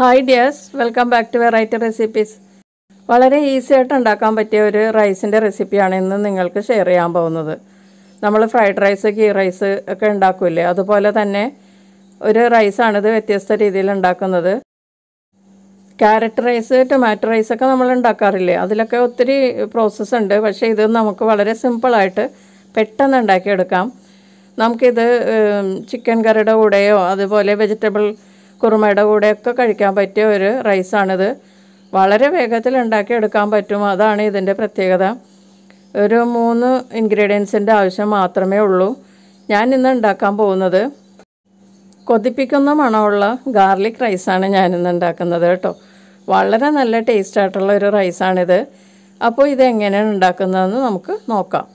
Hi dears, welcome back to Variety Recipes. വളരെ easy ആയിട്ട് ഉണ്ടാക്കാൻ പറ്റിയ ഒരു റൈസിൻ്റെ റെസിപ്പിയാണ് ഇന്ന് നിങ്ങൾക്ക് ഷെയർ ചെയ്യാൻ പോകുന്നത്. നമ്മൾ ഫ്രൈഡ് റൈസ്, ഗീ റൈസ് ഒക്കെ ഉണ്ടാക്കില്ലേ, അതുപോലെ തന്നെ ഒരു റൈസാണിത് വ്യത്യസ്ത രീതിയിൽ ഉണ്ടാക്കുന്നത്. ക്യാരറ്റ് റൈസ്, ടൊമാറ്റോ റൈസൊക്കെ നമ്മൾ ഉണ്ടാക്കാറില്ലേ, അതിലൊക്കെ ഒത്തിരി പ്രോസസ്സ് ഉണ്ട്. പക്ഷേ ഇത് നമുക്ക് വളരെ സിമ്പിളായിട്ട് പെട്ടെന്ന് ഉണ്ടാക്കിയെടുക്കാം. നമുക്കിത് ചിക്കൻ കറിയുടെ കൂടെയോ അതുപോലെ വെജിറ്റബിൾ കുറുമയുടെ കൂടെയൊക്കെ കഴിക്കാൻ പറ്റിയ ഒരു റൈസാണിത്. വളരെ വേഗത്തിൽ ഉണ്ടാക്കിയെടുക്കാൻ പറ്റും, അതാണ് ഇതിൻ്റെ പ്രത്യേകത. ഒരു 3 ഇൻഗ്രീഡിയൻസിൻ്റെ ആവശ്യം മാത്രമേ ഉള്ളൂ. ഞാൻ ഇന്ന് ഉണ്ടാക്കാൻ പോകുന്നത് കൊതിപ്പിക്കുന്ന മണമുള്ള ഗാർലിക് റൈസാണ് ഞാനിന്ന് ഉണ്ടാക്കുന്നത് കേട്ടോ. വളരെ നല്ല ടേസ്റ്റായിട്ടുള്ള ഒരു റൈസാണിത്. അപ്പോൾ ഇതെങ്ങനെയാണ് ഉണ്ടാക്കുന്നതെന്ന് നമുക്ക് നോക്കാം.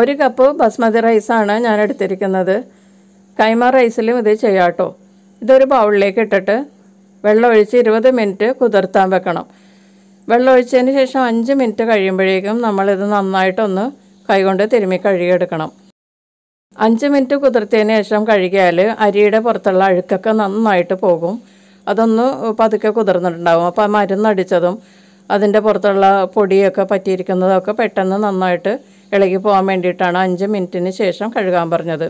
1 കപ്പ് ബസ്മതി റൈസാണ് ഞാൻ എടുത്തിരിക്കുന്നത്. കൈമ റൈസിലും ഇത് ചെയ്യാം കേട്ടോ. ഇതൊരു ബൗളിലേക്ക് ഇട്ടിട്ട് വെള്ളം ഒഴിച്ച് 20 മിനിറ്റ് കുതിർത്താൻ വെക്കണം. വെള്ളം ഒഴിച്ചതിന് ശേഷം 5 മിനിറ്റ് കഴിയുമ്പോഴേക്കും നമ്മളിത് നന്നായിട്ടൊന്ന് കൈകൊണ്ട് തിരുമ്മി കഴുകിയെടുക്കണം. 5 മിനിറ്റ് കുതിർത്തതിന് ശേഷം കഴുകിയാൽ അരിയുടെ പുറത്തുള്ള അഴുക്കൊക്കെ നന്നായിട്ട് പോകും. അതൊന്ന് പതുക്കെ കുതിർന്നിട്ടുണ്ടാകും. അപ്പോൾ മരുന്നടിച്ചതും അതിൻ്റെ പുറത്തുള്ള പൊടിയൊക്കെ പറ്റിയിരിക്കുന്നതൊക്കെ പെട്ടെന്ന് നന്നായിട്ട് ഇളകി പോകാൻ വേണ്ടിയിട്ടാണ് 5 മിനിറ്റിന് ശേഷം കഴുകാൻ പറഞ്ഞത്.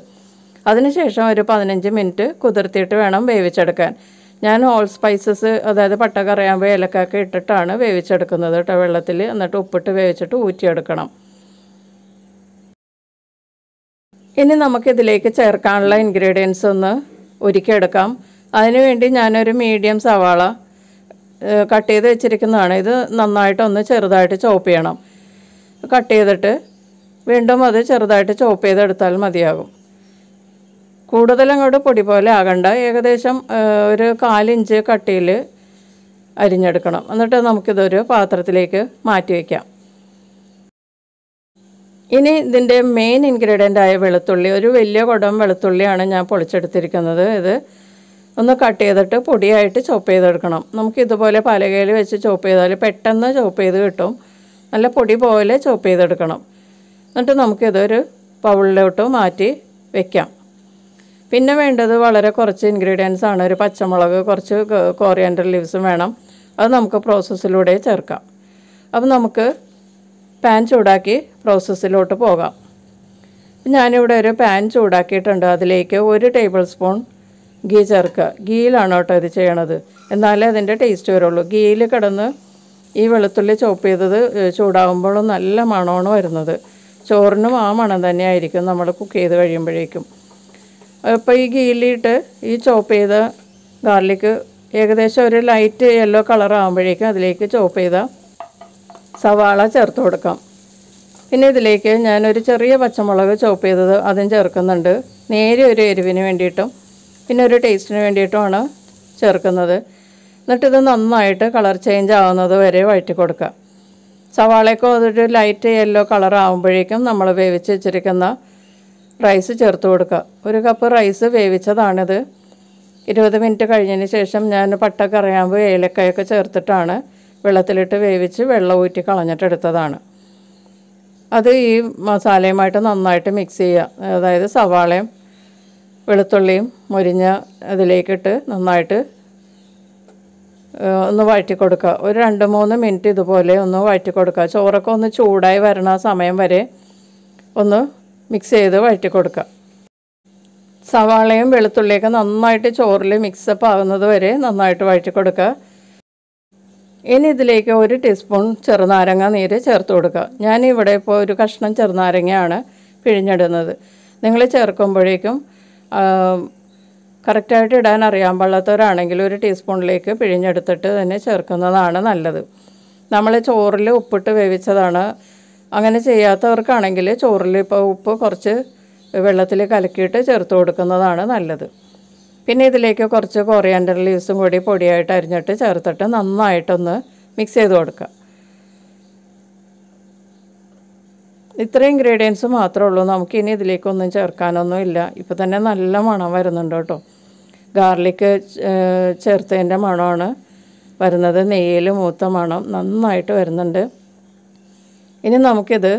അതിനുശേഷം ഒരു 15 മിനിറ്റ് കുതിർത്തിയിട്ട് വേണം വേവിച്ചെടുക്കാൻ. ഞാൻ ഹോൾ സ്പൈസസ്, അതായത് പട്ട, കറിയാമ്പ്, ഏലക്കൊക്കെ ഇട്ടിട്ടാണ് വേവിച്ചെടുക്കുന്നത് കേട്ടോ വെള്ളത്തിൽ. എന്നിട്ട് ഉപ്പിട്ട് വേവിച്ചിട്ട് ഊറ്റിയെടുക്കണം. ഇനി നമുക്കിതിലേക്ക് ചേർക്കാനുള്ള ഇൻഗ്രീഡിയൻസ് ഒന്ന് ഒരുക്കിയെടുക്കാം. അതിനുവേണ്ടി ഞാനൊരു മീഡിയം സവാള കട്ട് ചെയ്ത് വെച്ചിരിക്കുന്നതാണ്. ഇത് നന്നായിട്ടൊന്ന് ചെറുതായിട്ട് ചോപ്പ് ചെയ്യണം. കട്ട് ചെയ്തിട്ട് വീണ്ടും അത് ചെറുതായിട്ട് ചോപ്പ് ചെയ്തെടുത്താൽ മതിയാകും. കൂടുതൽ അങ്ങോട്ട് പൊടി പോലെ ആകണ്ട, ഏകദേശം ഒരു 1/4 ഇഞ്ച് കട്ടിയിൽ അരിഞ്ഞെടുക്കണം. എന്നിട്ട് നമുക്കിതൊരു പാത്രത്തിലേക്ക് മാറ്റി വയ്ക്കാം. ഇനി ഇതിൻ്റെ മെയിൻ ഇൻഗ്രീഡിയൻ്റായ വെളുത്തുള്ളി, ഒരു വലിയ കുടം വെളുത്തുള്ളിയാണ് ഞാൻ പൊളിച്ചെടുത്തിരിക്കുന്നത്. ഇത് ഒന്ന് കട്ട് ചെയ്തിട്ട് പൊടിയായിട്ട് ചോപ്പ് ചെയ്തെടുക്കണം. നമുക്കിതുപോലെ പലകയിൽ വെച്ച് ചോപ്പ് ചെയ്താൽ പെട്ടെന്ന് ചോപ്പ് ചെയ്ത് കിട്ടും. നല്ല പൊടി പോലെ ചോപ്പ് ചെയ്തെടുക്കണം. എന്നിട്ട് നമുക്കിതൊരു ബൗളിലോട്ട് മാറ്റി വയ്ക്കാം. പിന്നെ വേണ്ടത് വളരെ കുറച്ച് ഇൻഗ്രീഡിയൻസ് ആണ്. ഒരു പച്ചമുളക്, കുറച്ച് കോറിയാൻഡർ ലീവ്സും വേണം. അത് നമുക്ക് പ്രോസസ്സിലൂടെ ചേർക്കാം. അപ്പോൾ നമുക്ക് പാൻ ചൂടാക്കി പ്രോസസ്സിലോട്ട് പോകാം. ഞാനിവിടെ ഒരു പാൻ ചൂടാക്കിയിട്ടുണ്ട്. അതിലേക്ക് 1 ടേബിൾ സ്പൂൺ ഗീ ചേർക്കുക. ഗീയിലാണ് കേട്ടോ ഇത് ചെയ്യണത്, എന്നാലേ അതിൻ്റെ ടേസ്റ്റ് വരുള്ളൂ. ഗീയിൽ കിടന്ന് ഈ വെളുത്തുള്ളി ചോപ്പ് ചെയ്തത് ചൂടാകുമ്പോൾ നല്ല മണമാണ് വരുന്നത്. ചോറിനും ആ മണം തന്നെയായിരിക്കും നമ്മൾ കുക്ക് ചെയ്ത് കഴിയുമ്പോഴേക്കും. അപ്പോൾ ഈ ഗീയിലിട്ട് ഈ ചോപ്പ് ചെയ്ത ഗാർലിക്ക് ഏകദേശം ഒരു ലൈറ്റ് യെല്ലോ കളർ ആകുമ്പോഴേക്കും അതിലേക്ക് ചോപ്പ് ചെയ്ത സവാള ചേർത്ത് കൊടുക്കാം. പിന്നെ ഇതിലേക്ക് ഞാനൊരു ചെറിയ പച്ചമുളക് ചോപ്പ് ചെയ്തത് അതും ചേർക്കുന്നുണ്ട്. നേരിയ ഒരു എരിവിന് വേണ്ടിയിട്ടും പിന്നെ ഒരു ടേസ്റ്റിന് വേണ്ടിയിട്ടുമാണ് ചേർക്കുന്നത്. എന്നിട്ടിത് നന്നായിട്ട് കളർ ചേഞ്ച് ആവുന്നത് വരെ വഴറ്റി കൊടുക്കുക. സവാളയൊക്കെ അതൊരു ലൈറ്റ് യെല്ലോ കളർ ആകുമ്പോഴേക്കും നമ്മൾ വേവിച്ച് വെച്ചിരിക്കുന്ന റൈസ് ചേർത്ത് കൊടുക്കുക. 1 കപ്പ് റൈസ് വേവിച്ചതാണിത്. 20 മിനിറ്റ് കഴിഞ്ഞതിന് ശേഷം ഞാൻ പട്ട, കറിയാമ്പ്, ഏലക്കായൊക്കെ ചേർത്തിട്ടാണ് വെള്ളത്തിലിട്ട് വേവിച്ച് വെള്ളം ഊറ്റി കളഞ്ഞിട്ടെടുത്തതാണ്. അത് ഈ മസാലയുമായിട്ട് നന്നായിട്ട് മിക്സ് ചെയ്യുക. അതായത് സവാളയും വെളുത്തുള്ളിയും മുരിഞ്ഞ ഇതിലേക്കിട്ട് നന്നായിട്ട് ഒന്ന് വഴറ്റി കൊടുക്കുക. ഒരു 2-3 മിനിറ്റ് ഇതുപോലെ ഒന്ന് വഴറ്റി കൊടുക്കുക. ചോറൊക്കെ ഒന്ന് ചൂടായി വരണ സമയം വരെ ഒന്ന് മിക്സ് ചെയ്ത് വഴറ്റി കൊടുക്കുക. സവാളയും വെളുത്തുള്ളിയൊക്കെ നന്നായിട്ട് ചോറിൽ മിക്സപ്പ് ആകുന്നത് വരെ നന്നായിട്ട് വഴറ്റി കൊടുക്കുക. ഇനി ഇതിലേക്ക് 1 ടീസ്പൂൺ ചെറുനാരങ്ങ നീര് ചേർത്ത് കൊടുക്കുക. ഞാനിവിടെ ഇപ്പോൾ ഒരു കഷ്ണം ചെറുനാരങ്ങയാണ് പിഴിഞ്ഞിടുന്നത്. നിങ്ങൾ ചേർക്കുമ്പോഴേക്കും കറക്റ്റായിട്ട് ഇടാൻ അറിയാൻ പാടില്ലാത്തവരാണെങ്കിൽ 1 ടീസ്പൂണിലേക്ക് പിഴിഞ്ഞെടുത്തിട്ട് തന്നെ ചേർക്കുന്നതാണ് നല്ലത്. നമ്മൾ ചോറിൽ ഉപ്പിട്ട് വേവിച്ചതാണ്. അങ്ങനെ ചെയ്യാത്തവർക്കാണെങ്കിൽ ചോറിൽ ഇപ്പോൾ ഉപ്പ് കുറച്ച് വെള്ളത്തിൽ കലക്കിയിട്ട് ചേർത്ത് കൊടുക്കുന്നതാണ് നല്ലത്. പിന്നെ ഇതിലേക്ക് കുറച്ച് കൊറിയാൻഡർ ലീവ്സും കൂടി പൊടിയായിട്ട് അരിഞ്ഞിട്ട് ചേർത്തിട്ട് നന്നായിട്ടൊന്ന് മിക്സ് ചെയ്ത് കൊടുക്കുക. ഇത്രയും ഇൻഗ്രീഡിയൻസ് മാത്രമേ ഉള്ളൂ. നമുക്കിനി ഇതിലേക്കൊന്നും ചേർക്കാനൊന്നും ഇല്ല. ഇപ്പോൾ തന്നെ നല്ല മണം വരുന്നുണ്ട് കേട്ടോ. ഗാർലിക്ക് ചേർത്തതിൻ്റെ മണമാണ് വരുന്നത്. നെയ്യിൽ മൂത്ത മണം നന്നായിട്ട് വരുന്നുണ്ട്. ഇനി നമുക്കിത്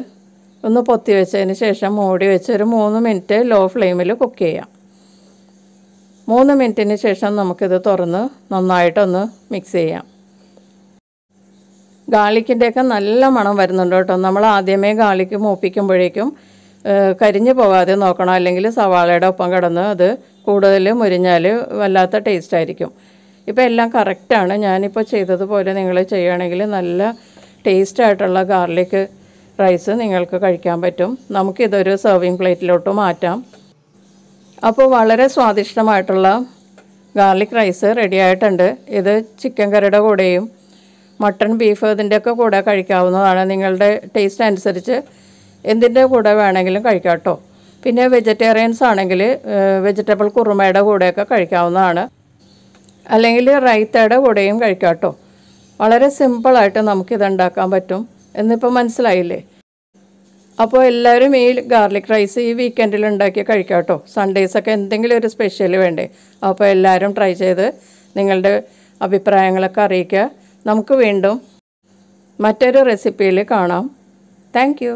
ഒന്ന് പൊത്തി വെച്ചതിന് ശേഷം മൂടി വെച്ച് ഒരു 3 മിനിറ്റ് ലോ ഫ്ലെയിമിൽ കുക്ക് ചെയ്യാം. 3 മിനിറ്റിന് ശേഷം നമുക്കിത് തുറന്ന് നന്നായിട്ടൊന്ന് മിക്സ് ചെയ്യാം. ഗാർലിക്കിൻ്റെയൊക്കെ നല്ല മണം വരുന്നുണ്ട് കേട്ടോ. നമ്മൾ ആദ്യമേ ഗാർലിക്ക് മൂപ്പിക്കുമ്പോഴേക്കും കരിഞ്ഞു പോകാതെ നോക്കണം, അല്ലെങ്കിൽ സവാളയുടെ ഒപ്പം കിടന്ന് അത് കൂടുതൽ മുരിഞ്ഞാൽ വല്ലാത്ത ടേസ്റ്റ് ആയിരിക്കും. ഇപ്പോൾ എല്ലാം കറക്റ്റാണ്. ഞാനിപ്പോൾ ചെയ്തതുപോലെ നിങ്ങൾ ചെയ്യുകയാണെങ്കിൽ നല്ല ടേസ്റ്റായിട്ടുള്ള ഗാർലിക് റൈസ് നിങ്ങൾക്ക് കഴിക്കാൻ പറ്റും. നമുക്കിതൊരു സെർവിങ് പ്ലേറ്റിലോട്ട് മാറ്റാം. അപ്പോൾ വളരെ സ്വാദിഷ്ടമായിട്ടുള്ള ഗാർലിക് റൈസ് റെഡി ആയിട്ടുണ്ട്. ഇത് ചിക്കൻ കറിയുടെ കൂടെയും മട്ടൺ, ബീഫ് ഇതിൻ്റെയൊക്കെ കൂടെ കഴിക്കാവുന്നതാണ്. നിങ്ങളുടെ ടേസ്റ്റ് അനുസരിച്ച് എന്തിൻ്റെ കൂടെ വേണമെങ്കിലും കഴിക്കാം കേട്ടോ. പിന്നെ വെജിറ്റേറിയൻസ് ആണെങ്കിൽ വെജിറ്റബിൾ കുറുമയുടെ കൂടെയൊക്കെ കഴിക്കാവുന്നതാണ്, അല്ലെങ്കിൽ റൈത്തയുടെ കൂടെയും കഴിക്കാം കേട്ടോ. വളരെ സിമ്പിളായിട്ട് നമുക്കിത് ഉണ്ടാക്കാൻ പറ്റും എന്നിപ്പോൾ മനസ്സിലായില്ലേ? അപ്പോൾ എല്ലാവരും ഈ ഗാർലിക് റൈസ് ഈ വീക്കെൻഡിൽ ഉണ്ടാക്കി കഴിക്കാം കേട്ടോ. സൺഡേയ്സൊക്കെ എന്തെങ്കിലും ഒരു സ്പെഷ്യൽ വേണ്ടേ? അപ്പോൾ എല്ലാവരും ട്രൈ ചെയ്ത് നിങ്ങളുടെ അഭിപ്രായങ്ങളൊക്കെ അറിയിക്കുക. നമുക്ക് വീണ്ടും മറ്റൊരു റെസിപ്പിയിൽ കാണാം. Thank you.